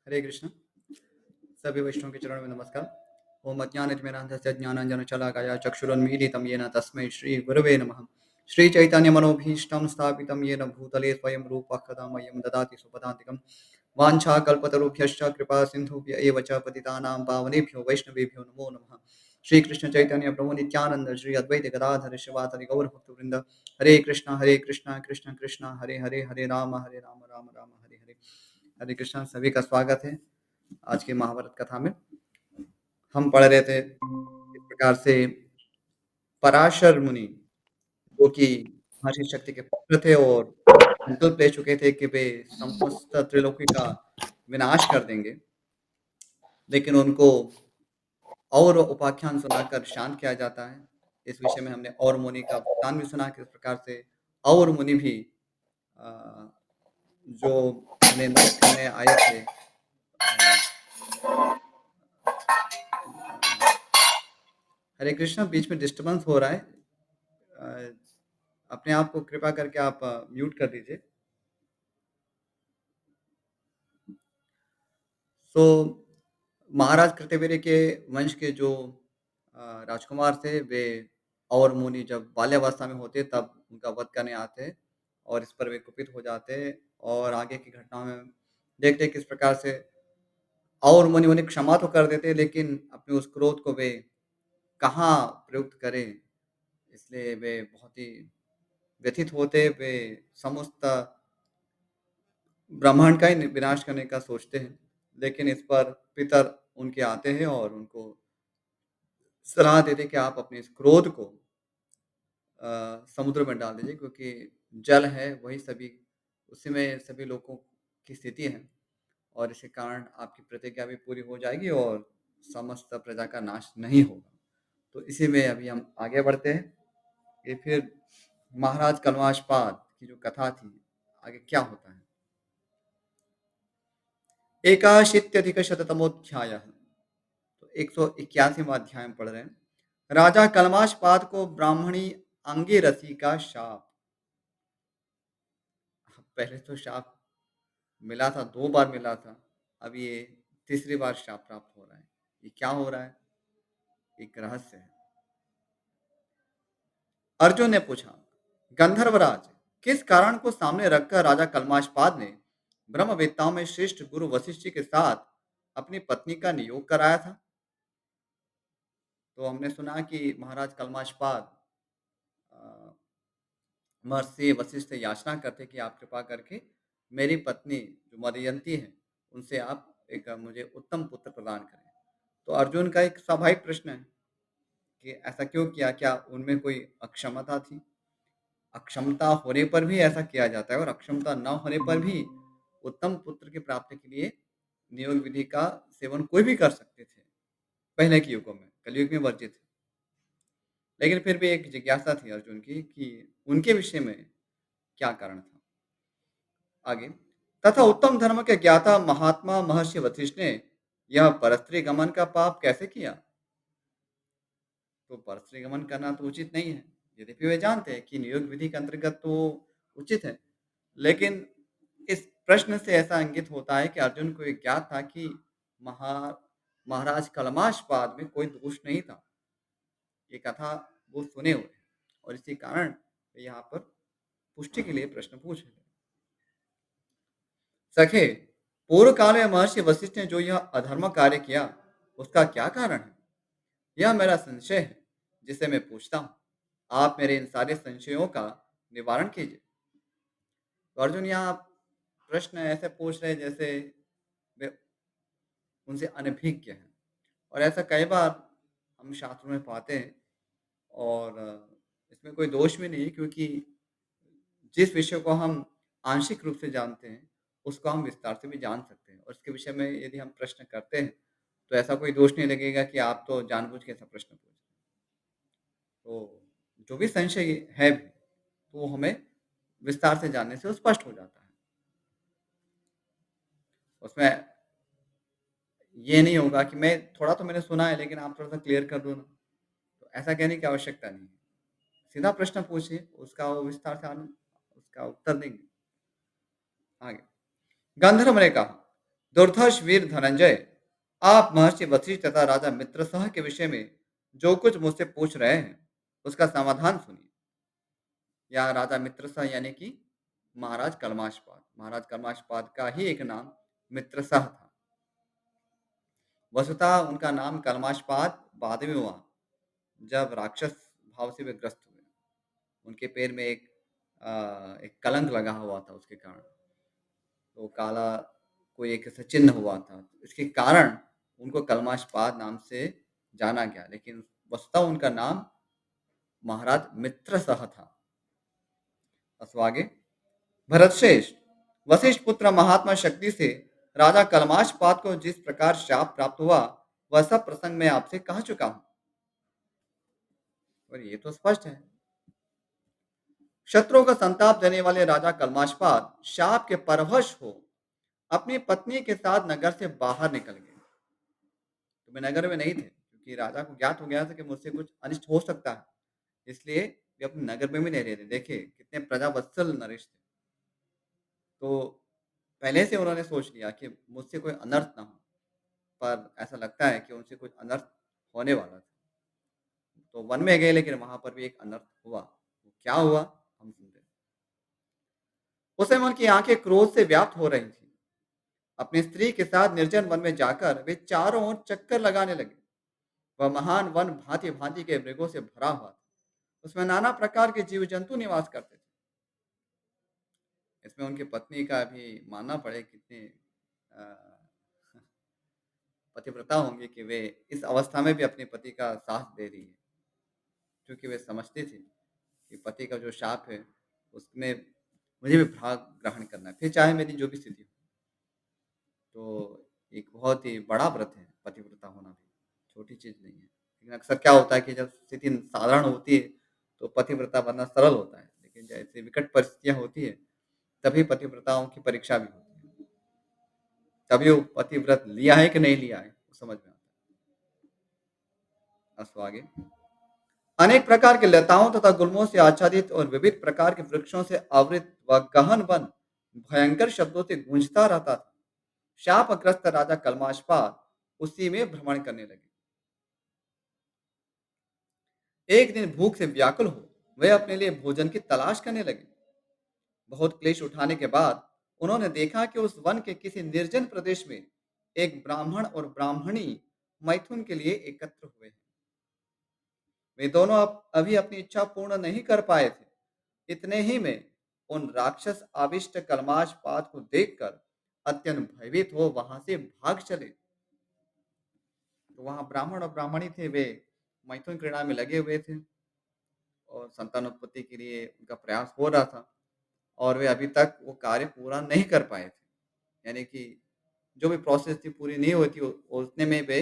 हरे कृष्ण। सभी वैष्णव के चरणों में नमस्कार। ओम अज्ञानतिमिरान्धस्य ज्ञानाञ्जनशलाकया चक्षुरुन्मीलितं येन तस्मै श्रीगुरवे नमः। श्रीचैतन्यमनोभीष्टं स्थापितं येन भूतले स्वयं रूपः कदा मह्यं ददाति स्वपदान्तिकं। वाञ्छाकल्पतरुभ्यश्च कृपासिन्धुभ्य एव च पतितानां पावनेभ्यो वैष्णवेभ्यो नमो नमः। श्रीकृष्ण चैतन्य प्रभु नित्यानंद श्री अद्वैत गदाधर शिवाधरि गौरभक्तवृंद। हरे कृष्ण कृष्ण कृष्ण हरे हरे, हरे राम राम राम हरे हरे। हरे कृष्ण। सभी का स्वागत है आज के महाभारत कथा में। हम पढ़ रहे थे इस प्रकार से पराशर मुनि, जो कि महर्षि शक्ति के पुत्र थे और संकल्प ले चुके थे कि वे समस्त त्रिलोकी का विनाश कर देंगे, लेकिन उनको और उपाख्यान सुनाकर शांत किया जाता है। इस विषय में हमने और मुनि का वृत्तांत भी सुना, किस प्रकार से और मुनि भी अ, जो उन्हें नष्ट करने आए थे, हरे कृष्ण। बीच में डिस्टर्बेंस हो रहा है। अ, अपने आप को कृपा करके आप म्यूट कर दीजिए। सो महाराज कृतवीर्य के वंश के जो राजकुमार थे, वे और मुनि जब बाल्यावस्था में होते तब उनका वध करने आते और इस पर वे कुपित हो जाते और आगे की घटनाओं में देखते किस प्रकार से और मुनि उन्हें क्षमा तो कर देते, लेकिन अपने उस क्रोध को वे कहाँ प्रयुक्त करें, इसलिए वे बहुत ही व्यथित होते। वे समस्त ब्रह्मांड का ही विनाश करने का सोचते हैं, लेकिन इस पर पितर उनके आते हैं और उनको सलाह देते हैं कि आप अपने इस क्रोध को समुद्र में डाल दीजिए, क्योंकि जल है वही सभी, उसी में सभी लोगों की स्थिति है और इसके कारण आपकी प्रतिज्ञा भी पूरी हो जाएगी और समस्त प्रजा का नाश नहीं होगा। तो इसी में अभी हम आगे बढ़ते हैं कि फिर महाराज कल्माशपाद की जो कथा थी, आगे क्या होता है। एकाशीत्यधिकशततमोऽध्यायः। तो 181वां अध्याय में पढ़ रहे हैं। राजा कल्माशपाद को ब्राह्मणी अंगिरसी का शाप। पहले तो शाप मिला था, 2 बार मिला था, अब ये तीसरी बार शाप प्राप्त हो रहा है। ये क्या हो रहा है? एक रहस्य है। अर्जुन ने पूछा, गंधर्वराज, किस कारण को सामने रखकर राजा कल्माशपाद ने ब्रह्मवेत्ताओं में श्रेष्ठ गुरु वशिष्ठ जी के साथ अपनी पत्नी का नियोग कराया था? तो हमने सुना कि महाराज कल्माशपाद अ, महर्षि वशिष्ठ से याचना करते कि आप कृपा करके मेरी पत्नी जो मदयंती है, उनसे आप एक मुझे उत्तम पुत्र प्रदान करें। तो अर्जुन का एक स्वाभाविक प्रश्न है कि ऐसा क्यों किया? क्या उनमें कोई अक्षमता थी? अक्षमता होने पर भी ऐसा किया जाता है और अक्षमता न होने पर भी उत्तम पुत्र की प्राप्ति के लिए नियोग विधि का सेवन कोई भी कर सकते थे पहले के युगों में, कलयुग में वर्जित है। लेकिन फिर भी एक जिज्ञासा थी अर्जुन की कि उनके विषय में क्या कारण था? आगे, तथा उत्तम धर्म के ज्ञाता महात्मा महर्षि वशिष्ठ ने यह परस्त्री गमन का पाप कैसे किया? तो परस्त्री गमन करना तो उचित नहीं है। यद्यपि वे जानते हैं कि नियोग विधि के अंतर्गत तो उचित है, लेकिन इस प्रश्न से ऐसा इंगित होता है कि अर्जुन को ये ज्ञात था कि महा महाराज कलमाशपाद में कोई दोष नहीं था। ये कथा वो सुने हुए हैं और इसी कारण वे यहाँ पर पुष्टि के लिए प्रश्न पूछ रहे हैं। सखे, पूर्व काल में महर्षि वशिष्ठ ने जो यह अधर्म कार्य किया, उसका क्या कारण है? यह मेरा संशय है, जिसे मैं पूछता हूँ। आप मेरे इन सारे संशयों का निवारण कीजिए। तो अर्जुन यहाँ प्रश्न ऐसे पूछ रहे हैं जैसे वे उनसे अनभिज्ञ हैं, और ऐसा कई बार हम शास्त्रों में पाते हैं। और इसमें कोई दोष भी नहीं है, क्योंकि जिस विषय को हम आंशिक रूप से जानते हैं, उसको हम विस्तार से भी जान सकते हैं और उसके विषय में यदि हम प्रश्न करते हैं, तो ऐसा कोई दोष नहीं लगेगा कि आप तो जानबूझ के ऐसा प्रश्न पूछ रहे हैं। तो जो भी संशय है भी, तो वो हमें विस्तार से जानने से वो स्पष्ट हो जाता है। उसमें ये नहीं होगा कि मैं थोड़ा तो मैंने सुना है, लेकिन आप थोड़ा-सा क्लियर कर दो ना, तो ऐसा कहने की आवश्यकता नहीं है। सीधा प्रश्न पूछिए, उसका वो विस्तार से उसका उत्तर देंगे। आगे, गंधर्व ने कहा, दुर्धर्ष वीर धनंजय, आप महर्षि वशिष्ठ तथा राजा मित्रसह के विषय में जो कुछ मुझसे पूछ रहे हैं, उसका समाधान सुनिए। या राजा मित्रसह यानी कि महाराज कलमाशपाद। महाराज कलमाशपाद का ही एक नाम मित्रसह था। वसुतः उनका नाम कलमाशपाद बाद में हुआ, जब राक्षस भाव से वे ग्रस्त हुए। उनके पैर में एक कलंक लगा हुआ था, उसके कारण तो काला कोई एक ऐसा चिन्ह हुआ था। इसके कारण उनको कलमाशपाद नाम से जाना गया, लेकिन वस्तुतः उनका नाम महाराज मित्रसह था। बस आगे। भरतश्रेष्ठ, वशिष्ठ पुत्र महात्मा शक्ति से राजा कलमाशपाद को जिस प्रकार शाप प्राप्त हुआ, वह सब प्रसंग मैं आपसे कह चुका हूं। और ये तो स्पष्ट है। शत्रुओं का संताप देने वाले राजा कलमाशपाद शाप के परवश हो अपनी पत्नी के साथ नगर से बाहर निकल गए। तो वे नगर में नहीं थे, क्योंकि राजा को ज्ञात हो गया था कि मुझसे कुछ अनिष्ट हो सकता है। इसलिए वे अपने नगर में भी नहीं रहते। देखिए कितने प्रजावत्सल नरेश थे। तो पहले से उन्होंने सोच लिया कि मुझसे कोई अनर्थ ना हो, पर ऐसा लगता है कि उनसे कुछ अनर्थ होने वाला था। तो वन में गए, लेकिन वहां पर भी एक अनर्थ हुआ। वो क्या हुआ, हम सुनते हैं। उस समय उनकी आंखें क्रोध से व्याप्त हो रही थी। अपनी स्त्री के साथ निर्जन वन में जाकर वे चारों ओर चक्कर लगाने लगे। वह महान वन भांति भांति के मृगों से भरा हुआ था। उसमें नाना प्रकार के जीव जंतु निवास करते थे। इसमें उनकी पत्नी का भी मानना पड़े कितने अ, पतिव्रता होंगी कि वे इस अवस्था में भी अपने पति का साथ दे रही है, क्योंकि वे समझती थी कि पति का जो शाप है, उसमें मुझे भी भाग ग्रहण करना है, फिर चाहे मेरी जो भी स्थिति हो। तो एक बहुत ही बड़ा व्रत है पतिव्रता होना भी, छोटी चीज़ नहीं है। लेकिन अक्सर क्या होता है कि जब स्थिति साधारण होती है, तो पतिव्रता बनना सरल होता है। लेकिन जैसे विकट परिस्थितियाँ होती है, तभी पतिव्रताओं की परीक्षा भी होती है। तभी वो पतिव्रत लिया है कि नहीं लिया है, वो समझ में आता है। अस्तु आगे। अनेक प्रकार के लताओं तथा गुल्मों से आच्छादित और विविध प्रकार के वृक्षों से आवृत व गहन वन भयंकर शब्दों से गूंजता रहता था। शापग्रस्त राजा कलमाशपाद उसी में भ्रमण करने लगे। एक दिन भूख से व्याकुल हो वे अपने लिए भोजन की तलाश करने लगे। बहुत क्लेश उठाने के बाद उन्होंने देखा कि उस वन के किसी निर्जन प्रदेश में एक ब्राह्मण और ब्राह्मणी मैथुन के लिए एकत्र हुए हैं। वे दोनों अभी अपनी इच्छा पूर्ण नहीं कर पाए थे। इतने ही में उन राक्षस आविष्ट कलमाशपाद को देखकर अत्यंत भयभीत हो वहां से भाग चले। तो वहां ब्राह्मण और ब्राह्मणी थे, वे मैथुन क्रीड़ा में लगे हुए थे और संतानोत्पत्ति के लिए उनका प्रयास हो रहा था, और वे अभी तक वो कार्य पूरा नहीं कर पाए थे। यानी कि जो भी प्रोसेस थी पूरी नहीं होती, उतने में वे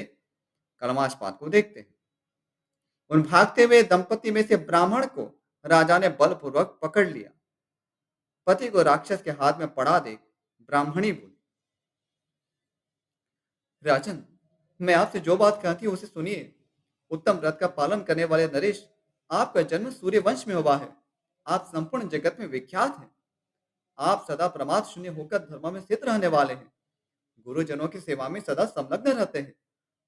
कलमाशपाद को देखते हैं। उन भागते हुए दंपति में से ब्राह्मण को राजा ने बलपूर्वक पकड़ लिया। पति को राक्षस के हाथ में पड़ा देख ब्राह्मणी बोली, राजन, मैं आपसे जो बात कहती हूँ उसे सुनिए। उत्तम व्रत का पालन करने वाले नरेश, आपका जन्म सूर्य वंश में हुआ है। आप संपूर्ण जगत में विख्यात हैं। आप सदा प्रमाद शून्य होकर धर्म में स्थित रहने वाले हैं। गुरुजनों की सेवा में सदा संलग्न रहते हैं।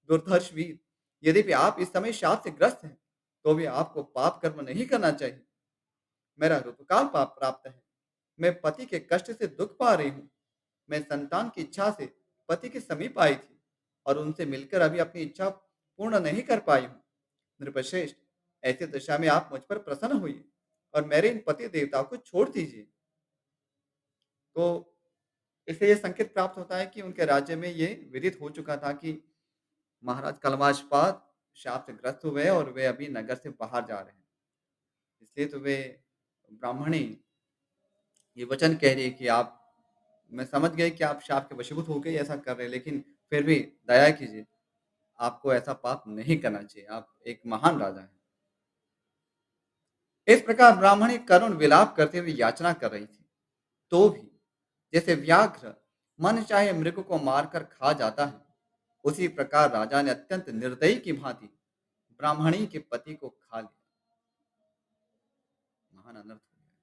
दुर्धर्ष वीर, यदि भी आप इस समय शाप से ग्रस्त हैं, तो भी आपको पाप कर्म नहीं करना चाहिए। मेरा ऋतुकाल पाप प्राप्त है। मैं पति के कष्ट से दुख पा रही हूँ। मैं संतान की इच्छा से पति के समीप आई थी और उनसे मिलकर अभी अपनी इच्छा पूर्ण नहीं कर पाई हूँ। नृपश्रेष्ठ, ऐसी दशा में आप मुझ पर प्रसन्न हुई और मेरे इन पति देवताओं को छोड़ दीजिए। तो इससे ये संकेत प्राप्त होता है कि उनके राज्य में ये विदित हो चुका था कि महाराज कलमाशपाद शाप से ग्रस्त हुए और वे अभी नगर से बाहर जा रहे हैं। इसलिए तो वे ब्राह्मणी ये वचन कह रही है कि आप, मैं समझ गई कि आप शाप के वशीभूत होकर ऐसा कर रहे हैं, लेकिन फिर भी दया कीजिए, आपको ऐसा पाप नहीं करना चाहिए। आप एक महान राजा हैं। इस प्रकार ब्राह्मणी करुण विलाप करते हुए याचना कर रही थी। तो भी जैसे व्याघ्र मन चाहे मृग को मारकर खा जाता है, उसी प्रकार राजा ने अत्यंत निर्दयी की भांति ब्राह्मणी के पति को खा लिया। महान अनर्थ हो गया।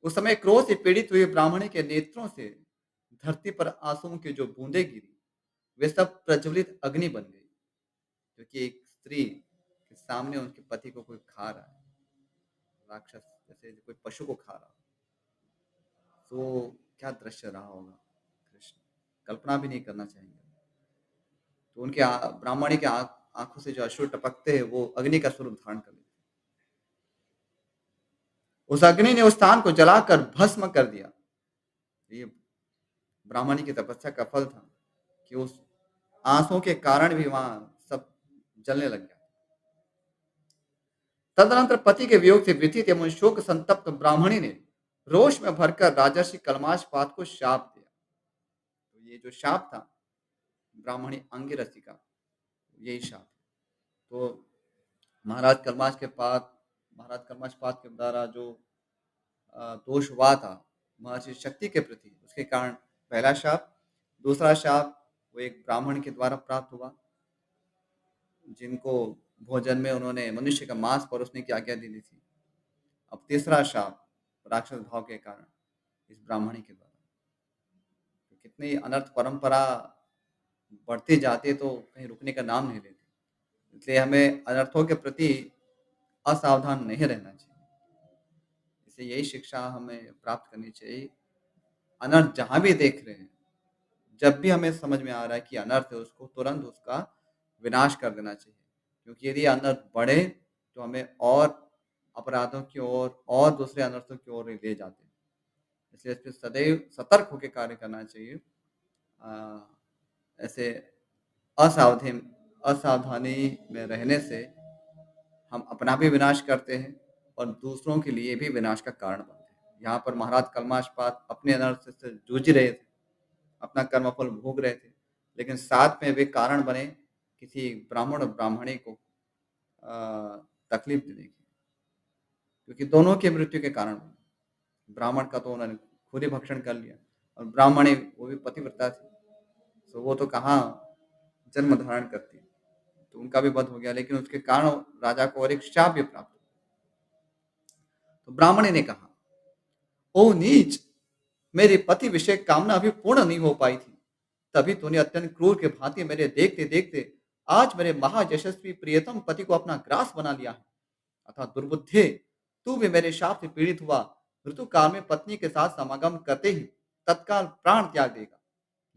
उस समय क्रोध से पीड़ित हुए ब्राह्मणी के नेत्रों से धरती पर आंसुओं की जो बूंदें गिरी, वे सब प्रज्वलित अग्नि बन गई, क्योंकि एक स्त्री के सामने उनके पति को कोई खा रहा है, राक्षस जैसे कोई पशु को खा रहा हो। तो क्या दृश्य रहा होगा कृष्ण, कल्पना भी नहीं करना चाहेंगे। तो उनके ब्राह्मणी के आंखों से जो अश्रु टपकते हैं वो अग्नि का स्वरूप धारण कर लेते हैं। उस अग्नि ने उस स्थान को जलाकर भस्म कर दिया। ये ब्राह्मणी की तपस्या का फल था कि उस आंसुओं के कारण भी वहां सब जलने लग गया। तदनंतर पति के वियोग से व्यथित एवं शोक संतप्त ब्राह्मणी ने रोष में भरकर राजर्षि कलमाशपाद को शाप दिया। तो ये जो शाप था ब्राह्मणी अंगिरसी का, यही शाप है। तो महाराज कलमाश के पास महाराज कलमाशपाद के द्वारा जो दोष हुआ था महर्षि शक्ति के प्रति, उसके कारण पहला शाप। दूसरा शाप वो एक ब्राह्मण के द्वारा प्राप्त हुआ, जिनको भोजन में उन्होंने मनुष्य का मांस परोसने की आज्ञा दी दी थी। अब तीसरा शाप राक्षस भाव के कारण इस ब्राह्मणी के द्वारा। तो कितनी अनर्थ परंपरा बढ़ती जाती तो कहीं रुकने का नाम नहीं लेती। इसलिए हमें अनर्थों के प्रति असावधान नहीं रहना चाहिए। इससे यही शिक्षा हमें प्राप्त करनी चाहिए। अनर्थ जहाँ भी देख रहे हैं, जब भी हमें समझ में आ रहा है कि अनर्थ है, उसको तुरंत उसका विनाश कर देना चाहिए। क्योंकि यदि अनर्थ बढ़े तो हमें और अपराधों की ओर और दूसरे अनर्थों की ओर ले जाते हैं। इसलिए इस पे सदैव सतर्क होकर कार्य करना चाहिए। ऐसे असावधान असावधानी में रहने से हम अपना भी विनाश करते हैं और दूसरों के लिए भी विनाश का कारण बनते हैं। यहाँ पर महाराज कलमाशपाद अपने अनर्थ से जूझ रहे थे, अपना कर्मफल भोग रहे थे, लेकिन साथ में वे कारण बने किसी ब्राह्मण और ब्राह्मणी को तकलीफ देने की, क्योंकि दोनों की मृत्यु के कारण बने। ब्राह्मण का तो उन्होंने खुद ही भक्षण कर लिया और ब्राह्मणी वो भी पतिव्रता थी, तो वो तो कहाँ जन्म धारण करती, तो उनका भी वध हो गया। लेकिन उसके कारण राजा को और एक शाप भी प्राप्त हुआ। तो ब्राह्मणी ने कहा, ओ नीच, मेरी पति विषय कामना अभी पूर्ण नहीं हो पाई थी, तभी तूने अत्यंत क्रूर के भांति मेरे देखते देखते आज मेरे महायशस्वी प्रियतम पति को अपना ग्रास बना लिया है। अतः दुर्बुद्धे, तू भी मेरे शाप से पीड़ित हुआ ऋतु काल में पत्नी के साथ समागम करते ही तत्काल प्राण त्याग देगा।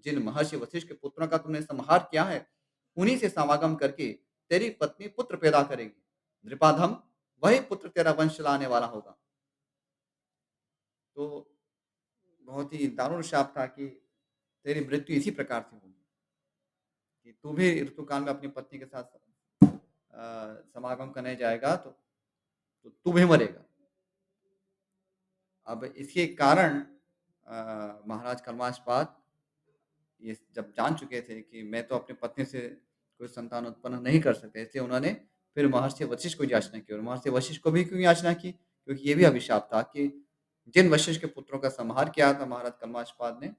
जिन महर्षि वशिष्ठ के पुत्रों का तुमने संहार किया है, उन्हीं से समागम करके तेरी पत्नी पुत्र पैदा करेगी। नृपाधम, वही पुत्र तेरा वंश चलाने वाला होगा। तो बहुत ही दारुण शाप था कि तेरी मृत्यु इसी प्रकार से होगी, कि तू भी ऋतुकाल में अपनी पत्नी के साथ समागम करने जाएगा तो तू भी मरेगा। अब इसके कारण महाराज कलमाशपाद ये जब जान चुके थे कि मैं तो अपनी पत्नी से कोई संतान उत्पन्न नहीं कर सकते, इसलिए उन्होंने फिर महर्षि वशिष्ठ को याचना की। और महर्षि वशिष्ठ को भी क्यों याचना की? क्योंकि ये भी अभिशाप था कि जिन वशिष्ठ के पुत्रों का संहार किया था महाराज कलमाशपाद ने,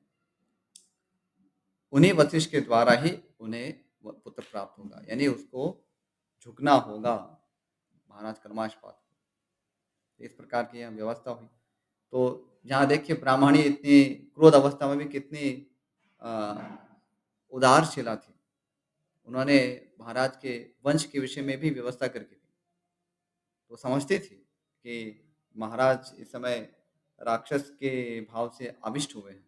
उन्हीं वशिष्ठ के द्वारा ही उन्हें पुत्र प्राप्त होगा, यानी उसको झुकना होगा महाराज कलमाशपाद को। इस प्रकार की यहाँ व्यवस्था हुई। तो यहाँ देखिए ब्राह्मणी इतनी क्रोध अवस्था में भी कितनी अ, उदारशिला थी। उन्होंने महाराज के वंश के विषय में भी व्यवस्था करके दी। तो समझती थी कि महाराज इस समय राक्षस के भाव से आविष्ट हुए हैं,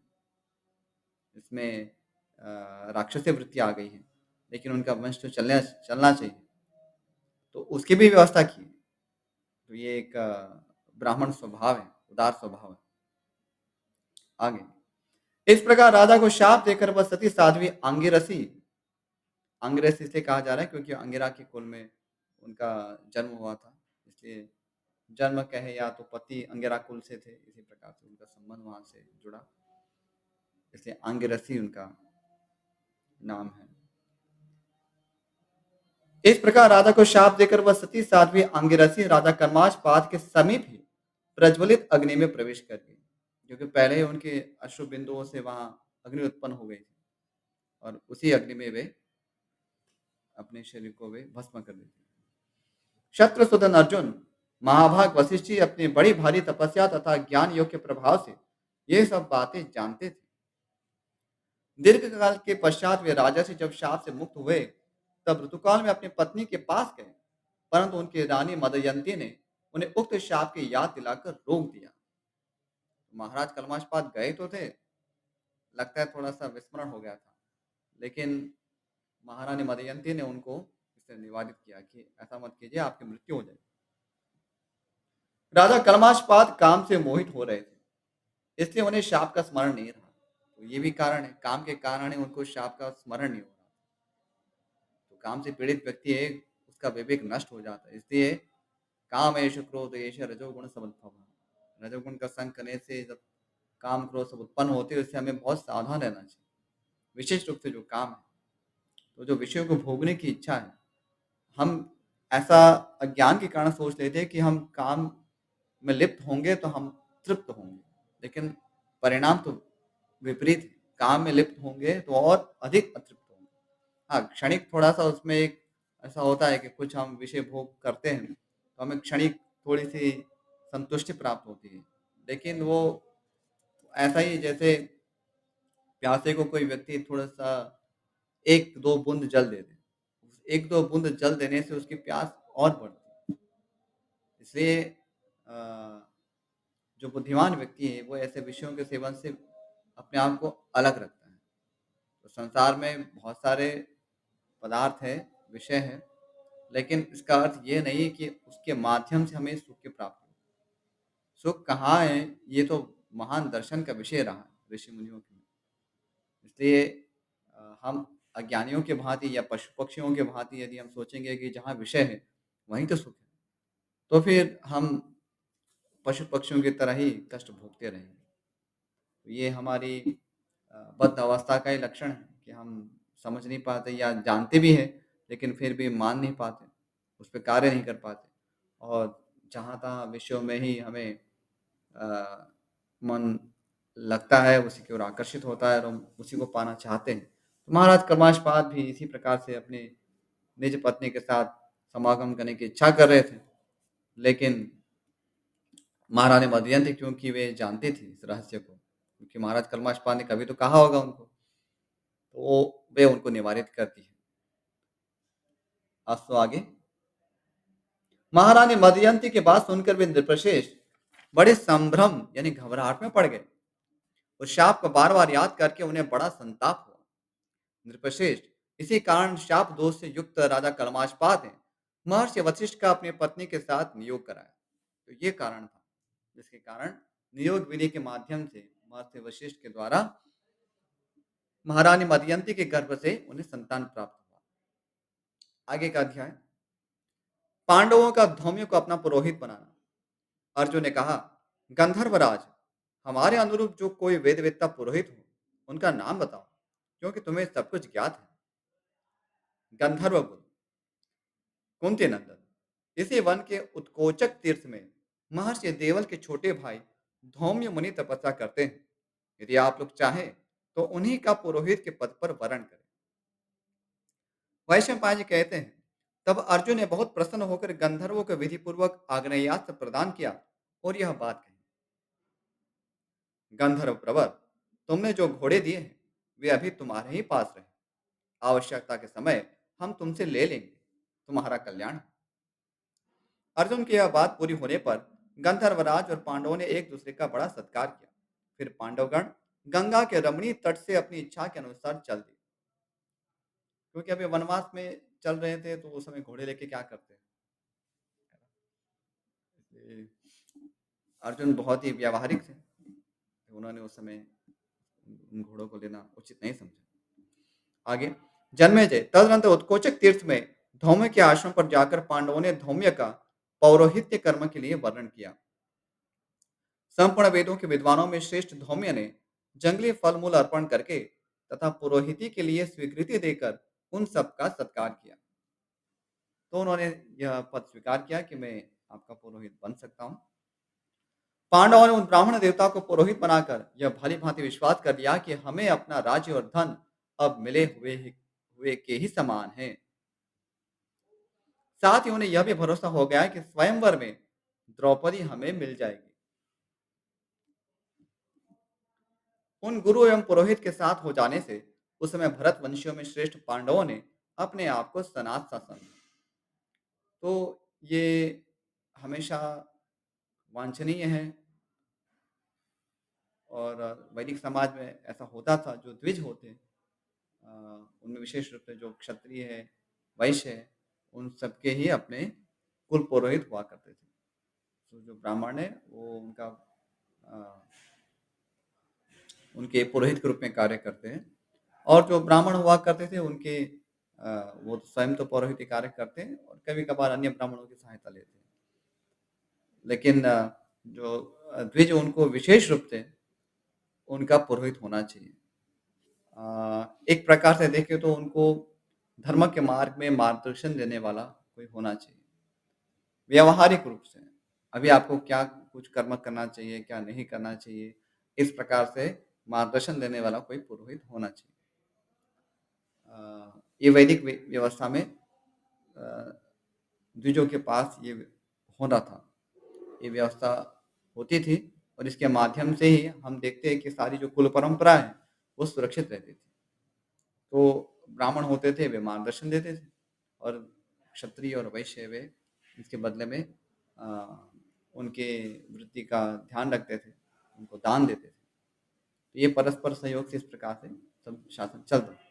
इसमें राक्षसी वृत्ति आ गई है, लेकिन उनका वंश तो चलना चलना चाहिए, तो उसकी भी व्यवस्था की। तो ये एक ब्राह्मण स्वभाव है, उदार स्वभाव है। आगे इस प्रकार राजा को शाप देकर वह सती साध्वी अंगिरसी, अंग्रेज इसलिए कहा जा रहा है क्योंकि अंगिरा के कुल में उनका जन्म हुआ था, इसलिए जन्म कहे या तो पति अंगिरा कुल से थे, इसी प्रकार से उनका संबंध वहां से जुड़ा, इसलिए अंगिरसी उनका नाम है। इस प्रकार राजा को शाप देकर वह सती साध्वी अंगिरसी राजा कर्माशपाद के समीप ही प्रज्वलित अग्नि में प्रवेश कर गई, क्योंकि पहले ही उनके अश्रु बिंदुओं से वहां अग्नि उत्पन्न हो गई थी और उसी अग्नि में वे अपने शरीर को वे भस्म कर देती। शत्रुसूदन अर्जुन, महाभाग वशिष्ठ जी अपनी बड़ी भारी तपस्या तथा ज्ञान योग के प्रभाव से ये सब बातें जानते थे। दीर्घ काल के पश्चात वे राजा से जब शाप से मुक्त हुए, तब ऋतुकाल में अपनी पत्नी के पास गए, परंतु उनकी रानी मदयंती ने उन्हें उक्त शाप की याद दिलाकर रोक दिया। महाराज कलमाशपाद गए तो थे, लगता है थोड़ा सा विस्मरण हो गया था, लेकिन महारानी मदयंती ने उनको इससे निवारित किया कि ऐसा मत कीजिए, आपकी मृत्यु हो जाएगी। राजा कलमाशपाद काम से मोहित हो रहे थे, इसलिए उन्हें शाप का स्मरण नहीं रहा। तो ये भी कारण है, काम के कारण ही उनको शाप का स्मरण नहीं हो रहा। तो काम से पीड़ित व्यक्ति है, उसका विवेक नष्ट हो जाता है। इसलिए काम एष क्रोध एष रजोगुण समुद्भव, रजोगुण का संग करने से जब काम क्रोध सब उत्पन्न होते हैं, इससे हमें बहुत सावधान रहना चाहिए। विशेष रूप से जो काम है, तो जो विषयों को भोगने की इच्छा है, हम ऐसा अज्ञान के कारण सोच लेते हैं कि हम काम में लिप्त होंगे तो हम तृप्त होंगे, लेकिन परिणाम तो विपरीत है। काम में लिप्त होंगे तो और अधिक अतृप्त होंगे। हाँ, क्षणिक थोड़ा-सा उसमें एक ऐसा होता है कि कुछ हम विषय भोग करते हैं, तो हमें क्षणिक थोड़ी-सी संतुष्टि प्राप्त होती है। लेकिन वो ऐसा ही जैसे प्यासे को कोई व्यक्ति थोड़ा-सा 1-2 बूंद जल दे दे। 1-2 बूंद जल देने से उसकी प्यास और बढ़ती है। इसलिए जो बुद्धिमान व्यक्ति है, वो ऐसे विषयों के सेवन से अपने आप को अलग रखता है। तो संसार में बहुत सारे पदार्थ हैं, विषय हैं, लेकिन इसका अर्थ ये नहीं कि उसके माध्यम से हमें सुख की प्राप्ति हो। सुख कहाँ है, ये तो महान दर्शन का विषय रहा है ऋषि मुनियों के लिए। इसलिए हम अज्ञानियों के भांति या पशु-पक्षियों के भांति यदि हम सोचेंगे कि जहाँ विषय है, वहीं तो सुख है, तो फिर हम पशु-पक्षियों की तरह ही कष्ट भोगते रहेंगे। तो ये हमारी बद्ध अवस्था का ही लक्षण है कि हम समझ नहीं पाते या जानते भी हैं, लेकिन फिर भी मान नहीं पाते, उस पे कार्य नहीं कर पाते और जहाँ-तहाँ विषयों में ही हमें मन लगता है, उसी की ओर आकर्षित होता है और हम उसी को पाना चाहते हैं। तो महाराज कलमाशपाद भी इसी प्रकार से अपनी निज पत्नी के साथ समागम करने की इच्छा कर रहे थे, लेकिन महारानी मदयंती क्योंकि वे जानती थी इस रहस्य को, क्योंकि महाराज कलमाशपाद ने कभी तो कहा होगा उनको, तो वे उनको निवारित करती है। अब तो आगे महारानी मदयंती की बात सुनकर वे नृपशेष बड़े संभ्रम यानी घबराहट में पड़ गए। उस शाप को बार-बार याद करके उन्हें बड़ा संताप हुआ। नृपश्रेष्ठ, इसी कारण शाप दोष से युक्त राजा कलमाशपाद ने महर्षि वशिष्ठ का अपनी पत्नी के साथ नियोग कराया। तो ये कारण था, जिसके कारण नियोग विधि के माध्यम से महर्षि वशिष्ठ के द्वारा महारानी मदयंती के गर्भ से उन्हें संतान प्राप्त हुआ। आगे का अध्याय, पांडवों का धौम्य को अपना पुरोहित बनाना। अर्जुन ने कहा, गंधर्वराज, हमारे अनुरूप जो कोई वेदवेत्ता पुरोहित हो, उनका नाम बताओ, क्योंकि तुम्हें सब कुछ ज्ञात है। गंधर्व बोले, कुंती नंदन, इसी वन के उत्कोचक तीर्थ में महर्षि देवल के छोटे भाई धौम्य मुनि तपस्या करते हैं। यदि आप लोग चाहें तो उन्हीं का पुरोहित के पद पर वरण करें। वैशंपायन जी कहते हैं, तब अर्जुन ने बहुत प्रसन्न होकर गंधर्वों को विधि पूर्वक आग्नेयास्त्र प्रदान किया और यह बात कही, गंधर्व प्रवर, तुमने जो घोड़े दिए हैं वे अभी तुम्हारे ही पास रहे, आवश्यकता के समय हम तुमसे ले लेंगे, तुम्हारा कल्याण हो। अर्जुन की यह बात पूरी होने पर गंधर्वराज और पांडवों ने एक दूसरे का बड़ा सत्कार किया। फिर पांडवगण गंगा के रमणीय तट से अपनी इच्छा के अनुसार चल दिए, क्योंकि अभी वनवास में चल रहे थे, तो उस समय घोड़े लेके क्या करते हैं। इसलिए अर्जुन बहुत ही व्यावहारिक थे, तो उन्होंने उस समय उन घोड़ों को लेना उचित नहीं समझा। आगे, जन्मेजय तदनंतर उत्कोचक तीर्थ में धौम्य के आश्रम पर जाकर पांडवों ने धौम्य का पौरोहित्य कर्म के लिए वर्णन किया। संपूर्ण वेदों के विद्वानों में श्रेष्ठ धौम्य ने जंगली फल मूल अर्पण करके तथा पुरोहिती के लिए स्वीकृति देकर उन सबका सत्कार किया। तो उन्होंने यह पद स्वीकार किया कि मैं आपका पुरोहित बन सकता हूँ। पांडवों ने उन ब्राह्मण देवता को पुरोहित बनाकर यह भली भांति विश्वास कर लिया कि हमें अपना राज्य और धन अब मिले हुए के ही समान है। साथ ही उन्हें यह भी भरोसा हो गया कि स्वयंवर में द्रौपदी हमें मिल जाएगी। उन गुरु एवं पुरोहित के साथ हो जाने से उस समय भरत वंशियों में श्रेष्ठ पांडवों ने अपने आप को सनाथ सा समझा। तो ये हमेशा वांछनीय है और वैदिक समाज में ऐसा होता था। जो द्विज होते अ, उनमें विशेष रूप से जो क्षत्रिय है, वैश्य है, उन सबके ही अपने कुल पुरोहित हुआ करते थे। तो जो ब्राह्मण है वो अ, उनके पुरोहित के रूप में कार्य करते हैं और जो ब्राह्मण हुआ करते थे वो तो स्वयं तो पुरोहित कार्य करते हैं और कभी-कभार अन्य ब्राह्मणों की सहायता लेते हैं। लेकिन जो द्विज उनको विशेष रूप से उनका पुरोहित होना चाहिए। एक प्रकार से देखें तो उनको धर्म के मार्ग में मार्गदर्शन देने वाला कोई होना चाहिए। व्यावहारिक रूप से, अभी आपको क्या कुछ कर्म करना चाहिए, क्या नहीं करना चाहिए, इस प्रकार से मार्गदर्शन देने वाला कोई पुरोहित होना चाहिए। ये वैदिक व्यवस्था में द्विजों के पास ये होना था, ये व्यवस्था होती थी और इसके माध्यम से ही हम देखते हैं कि सारी जो कुल परंपरा है, वो सुरक्षित रहती थी। तो ब्राह्मण होते थे, वे मार्गदर्शन देते थे और क्षत्रिय और वैश्य वे इसके बदले में अ, उनके वृत्ति का ध्यान रखते थे, उनको दान देते थे। तो ये परस्पर सहयोग से इस प्रकार से सब शासन चलता था।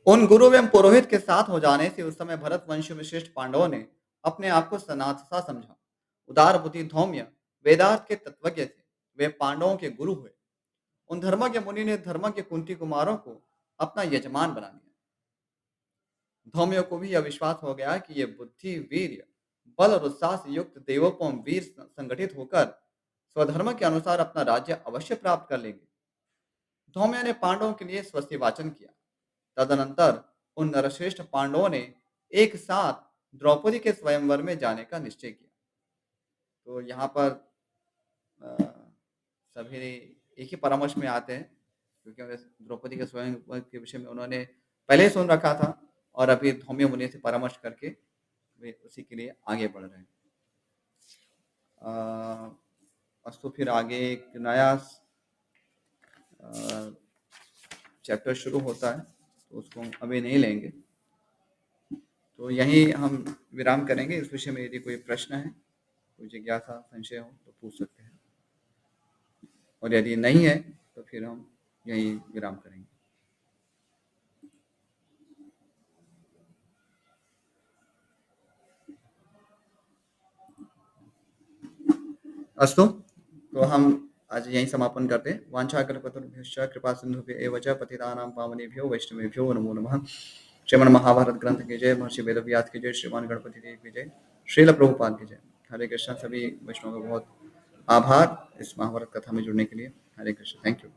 उन गुरु एवं पुरोहित के साथ हो जाने से उस समय भरत वंश में श्रेष्ठ पांडवों ने अपने आप को सनाथ सा समझा। उदार बुद्धि धौम्य वेदार्थ के तत्वज्ञ थे, वे पांडवों के गुरु हुए। उन धर्मज्ञ मुनि ने धर्मज्ञ कुंती कुमारों को अपना यजमान बना लिया। धौम्यों को भी यह विश्वास हो गया कि ये बुद्धि, वीर्य, बल और उत्साह से युक्त देवोपम वीर संगठित होकर स्वधर्म के अनुसार अपना राज्य अवश्य प्राप्त कर लेंगे। धौम्य ने पांडवों के लिए स्वस्ति वाचन किया। तदनंतर उन नरश्रेष्ठ पांडवों ने एक साथ द्रौपदी के स्वयंवर में जाने का निश्चय किया। तो यहाँ पर अ, सभी एक ही परामर्श में आते हैं क्योंकि द्रौपदी के स्वयंवर के विषय में उन्होंने पहले ही सुन रखा था और अभी धौम्य मुनि से परामर्श करके वे उसी के लिए आगे बढ़ रहे हैं। अस्तु फिर आगे एक नया चैप्टर शुरू होता है तो उसको हम अभी नहीं लेंगे। तो यहीं हम विराम करेंगे। इस विषय में यदि कोई प्रश्न है, कोई जिज्ञासा, संशय हो तो पूछ सकते हैं और यदि नहीं है तो फिर हम यहीं विराम करेंगे। अस्तु, तो हम आज यहीं समापन करते हैं। वाञ्छाकल्पतरुभ्यश्च कृपा सिन्धुभ्य एव च पतितानां पावनेभ्यो वैष्णवेभ्यो नमो नमः। श्रीमन महाभारत ग्रंथ की जय, महर्षि वेदव्यास की जय, श्रीमान गणपति देव की जय, श्रील प्रभुपाद की जय। हरे कृष्णा। सभी वैष्णव का बहुत आभार इस महाभारत कथा में जुड़ने के लिए। हरे कृष्ण। Thank you.